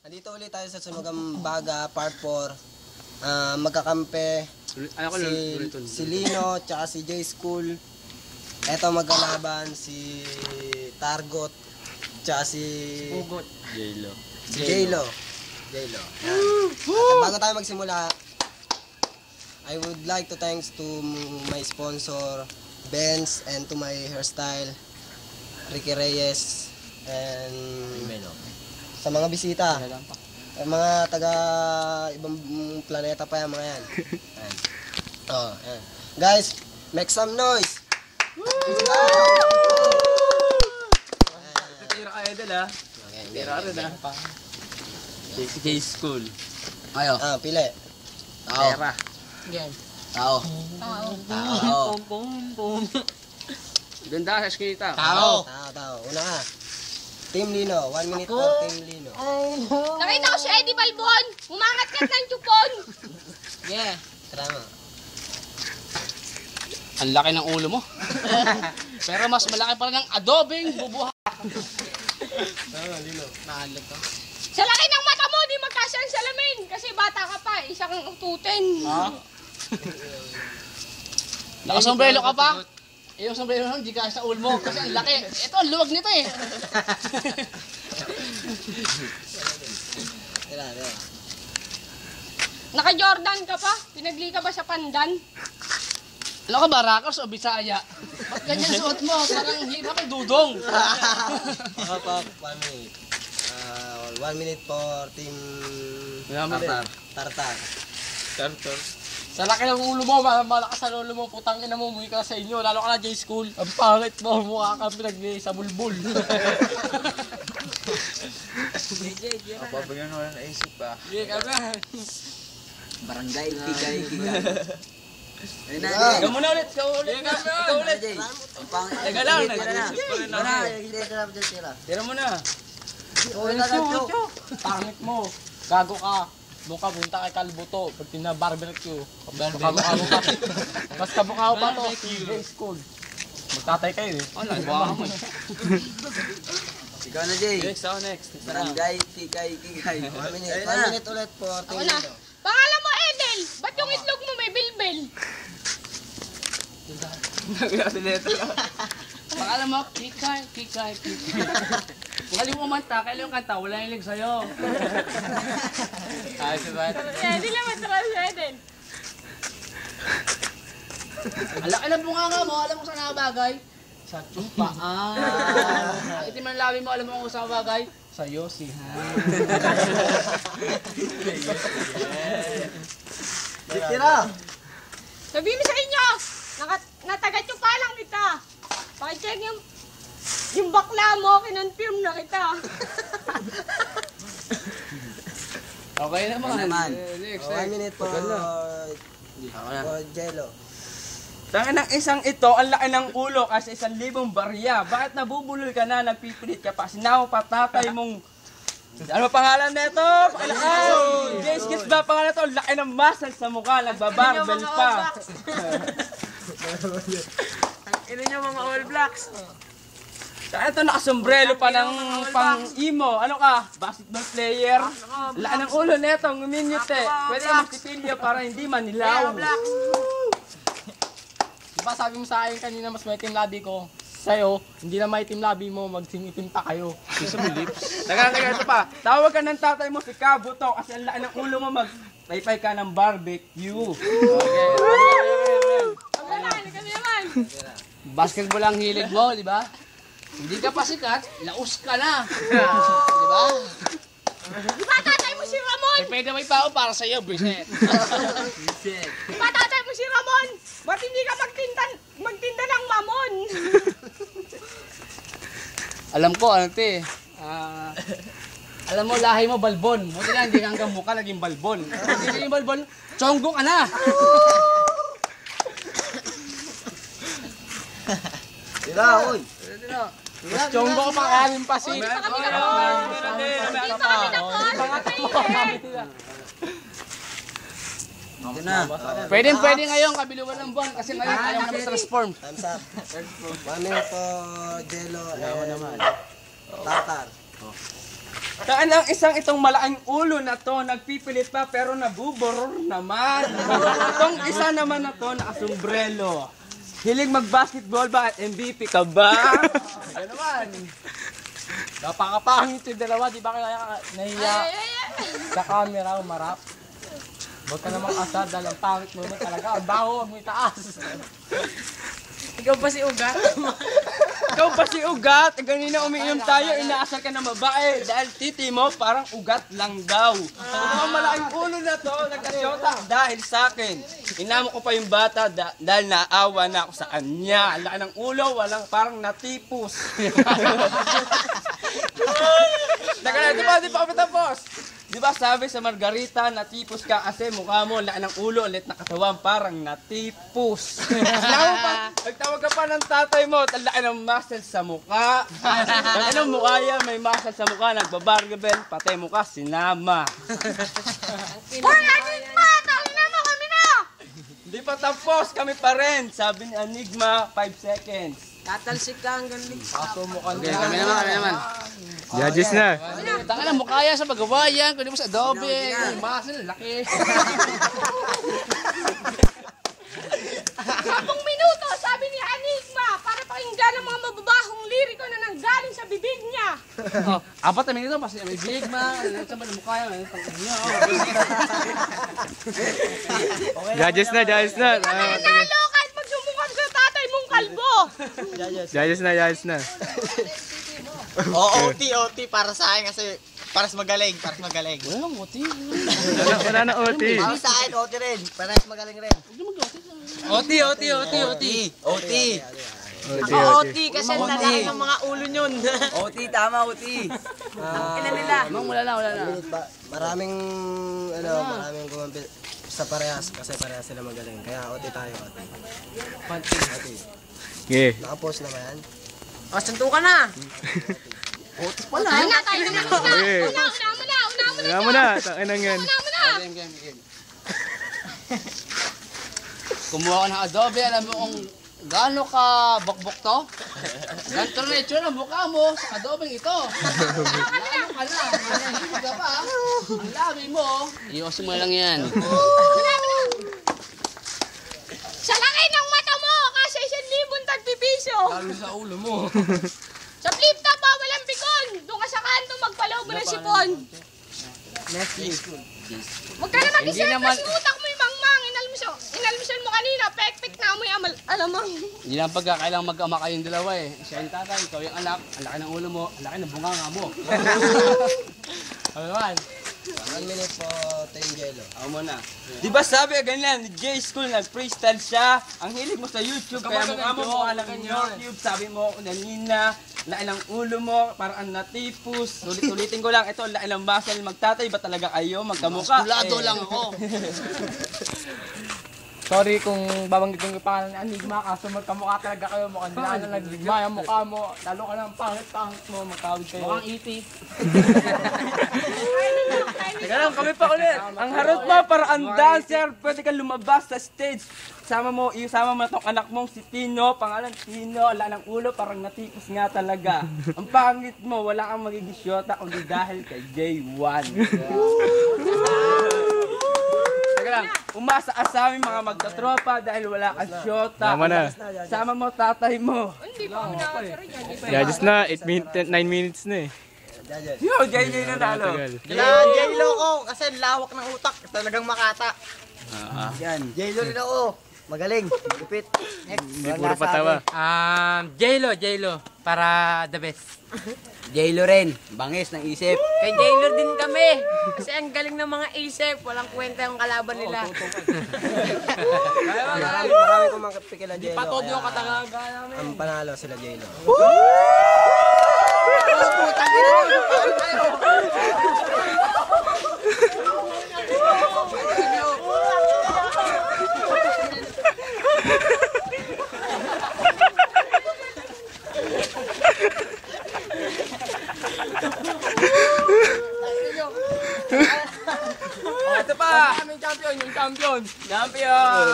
Andito ulit tayo sa Sunugang Baga, part 4. Magkakampi si Lino, tsaka si J-School. Eto magkalaban si Targot, tsaka si Ugot. J-Lo. Bago tayo magsimula, I would like to thanks to my sponsor, Benz, and to my hairstyle, Ricky Reyes, and sa mga bisita, mga taga ibang planeta pa yan, mga yan. Ayan. Guys, make some noise! Tira ka idol ha. Tira ka rin ha. J-School. Ayo. Pili. Tira. Tao. Ganda sa skita. Tao. Una ka. Team Lino. 1 minute for Team Lino. Nakita ko si Eddie Balbon. Umangat-kat ng chupon. Yeah. Tara mo. Ang laki ng ulo mo. Pero mas malaki pa rin ang adobeng bubuha. Lino. Nakalag ka. Sa laki ng mata mo, di magkasya ang salamin. Kasi bata ka pa, isa kang ututin. Ha? Nakasombrelo ka pa? Yung sombrero mo, di ka sa ulo mo. Kasi ang laki. Ito, ang luwag nito eh. Tira. Naka-Jordan ka pa? Pinagli ka ba sa pandan? Ano ka ba, Rockers o Bisaya? Ba't ganyan suot mo? Parang hirap ang dudong. Pop, 1 minute. 1 minute for Team Tartar. Sa laki ng ulo mo, malakas sa ulo mo, putang ina mo, umuwi ka sa inyo, lalo ka na J-School. Ang pangit mo, mukha ka pinagli sa bulbul. Papabagyan mo lang naisip pa. Hindi ka na. Barangay, kigay. Ikaw muna ulit, ikaw ulit. Teka lang, tira mo na. Pangit mo, gago ka. Doon ka, punta kay Kalbuto. Pag tina-barbecue. Mas kabukha pa to. J-School. Magtatay kayo eh. Ano, buha mo eh. Ikaw na, Jay. Next. Barangay, kigay. 1 minute ulit for Team Ako na. Lino. Pangalan mo, Edel. Ba't yung itlog mo may bilbil? Pangalan mo, kikay. Magaling mo manta, kailan yung kanta, wala yung lig sa'yo. Ayos ba? Edel naman tras, Edel. Ang laki ng bunganga mo, alam mo saan nakabagay? Sa tupaan. Ang itim ng labi mo, alam mo kung saan nakabagay? Sa Yosihan. Tira! Sabihin mo sa inyo, natagat yung palang kita. Pakicheck yung bakla mo, kinonfirm na kita. Okay naman. Next. 1 minute for Jello. Tangin ng isang ito, ang laki ng ulo kasi 1,000 barya. Bakit nabubulol ka na, nagpipilit ka pa? Sinaw pa tatay mong... Ano pangalan nito? J-Skills ba pangalan nito? Laki ng muscle sa mukha, nagbabarbell pa. Ino nyo mga All Blacks. Saan ito nakasombrelo pa ng pang-emo? Ano ka? Basketball player? Laki ng ulo nito, nguminyute. Pwede ka magtipilyo para hindi manilaw. Diba sabi mo sa akin kanina mas maitim labi ko? Sa'yo, hindi na maitim labi mo, magsingitim pa kayo. Gusto mo lips? Nagkakaga ito pa. Tawag ka ng tatay mo si Kabuto kasi ang laki ng ulo mo magpaypay ka ng barbecue. Okay. Ang galaan, kami naman. Basketball ang hilig mo, di ba? Hindi ka pa sikat, laos ka na. Di ba? Di ba tatay mo si Ramon? Pwede may pao para sa'yo, Briset. Di ba tatay mo si Ramon? Ba't hindi ka magtinda ng mamon? Alam ko, ano ito eh. Alam mo, lahi mo, balbon. Buti lang, hindi ka hanggang mukha, naging balbon. Hindi ka naging balbon, chonggo ka na. Tira, oy. Mas chonggo ka pa kanin pa si. Hindi pa kami nakon. Ito na. Pwede ngayon, kabiluan ng buwan. Kasi ngayon, ayaw na transform. Time's up. 1 minute for Jello and Tartar. Saan ang isang itong malaking ulo na to, nagpipilit pa pero nabuboror naman. Itong isa naman na to, nakasombrelo. Hilig mag-basketball ba at MVP ka ba? Ano naman? Napakapangit yung dalawa, di ba kaya nahiya sa camera umarap? Huwag ka namang asar dahil ang pangit mo naman talaga. Ang baho, huwag mo itaas. Ikaw ba si Ugat? Ikaw ba si Ugat? Ganina umiinom tayo, inaasar ka ng babae dahil titi mo parang ugat lang daw. Ang malaking ulo na to, nagkasyota dahil sa akin. Inamo ko pa yung bata dahil naawa na ako sa kanya. Ang laki ng ulo, walang parang natipos. Di ba kami tapos? Di ba sabi sa Margarita, natipos ka kasi mukha mo, laki ng ulo, ulit na katawan, parang natipos. Nagtawag ka pa ng tatay mo, ang laki ng muscle sa mukha. Ang anong mukha yan, may muscle sa mukha, nagbabargabel, pati mukha, sinama. Hoy, Enigma! Tangina mo kami na! Di pa tapos, kami pa rin. Sabi ni Enigma, 5 seconds. Tatalsik ka hanggang Kaso mukhang Kami naman. Judges na. taka na, mukha yan sa magawa yan. Kundi mo sa adobe. Yung muscle, laki. 10 minuto, sabi ni Enigma, para pakinggan ang mga mababahong liriko na nanggaling sa bibig niya. Oh, 4 na minuto, mas may big man. Sa ba mukha yan? Judges na. Nanalo kahit magsumukha sa tatay mong kalbo. Judges na. OT para sa akin kasi para magaling. Wala lang, muti. Wala na OT. Para sa akin, OT rin. Para magaling rin. OT. OT kasi lalaki ng mga ulo nyon. OT, tama, OT. Ilan nila? Mang, wala na. Maraming gumabil sa parehas kasi parehas sila magaling. Kaya OT tayo, OT. Okay. Nakapost naman. O, sunto ka na. Wala. Tayo na. Okay. Una Wala mo na. Takin yan. Game. Kumuha ka ng adobe, alam mo kung gaano ka bokbok to? Ganito na itsura ng mukha mo sa adobe ito. Lalo ka na, hindi ka pa. Ang labi mo, iyosin mo lang yan. Sa laki ng mata mo, kasi 1,000 tagpipiso. Lalo sa ulo mo. Sa flip top ba, walang pikon. Doon ka sa kanto, magpaloob mo ng sipon. Huwag ka na mag-isip kasi utak mo yung mangmang. Inalmusyon mo kanina, pek-pek na mo yung alamang. Hindi lang pagkakailang mag-ama kayong dalawa eh. Siya yung tatay, ikaw yung anak, ang laki ng ulo mo, ang laki ng bunganga mo. Ano naman? 1 minute po, 10 jello. Ako muna. Di ba sabi ganyan, ni J-School nag-freestyle siya. Ang hilig mo sa YouTube, kaya mukha lang ng YouTube. Sabi mo kanina, laki ng ulo mo, parang ang natipos. Ulit-ulitin ko lang, ito, laki ng muscle. Magtatay ba talaga kayo? Magkamukha? Kulado lang ako. Sorry kung babanggitin ko pa ng Enigma, kaso magkamukha talaga kayo. Mukhang dinaan na nag-Enigma yung mukha mo. Lalo ka ng pangit mo, magkawid kayo. Mukhang iti. Teka lang, kami pa ulit. Ang harot mo, para ang dancer. Pwede kang lumabas sa stage. Isama mo na tong anak mong si Tino. Pangalan Tino, ala ng ulo, parang natipos nga talaga. Ang pangit mo, wala kang magiging syota kundi dahil kay J1. Teka lang, umasa ka sa amin mga magtatropa dahil wala kang syota. Tama na. Sama mo tatay mo. Hindi pa ako nakasaro niya. Judges na. 9 minutes na eh. Yo, JJ na talo. Tagal. Kailangan jello ko kasi lawak ng utak. Talagang makata. Yan. Jello rin ako. Magaling. Lupit. Hindi puro patawa. J-Lo, para the best. J-Lo rin. Bangis ng isip. Kay Jaylor din kami. Kasi ang galing ng mga isip. Walang kwenta yung kalaban nila. Marami kong mga pikila jello. Patod yung kaya katagaga namin. ang panalo sila jello. Ito pa! Yung champion! Champion!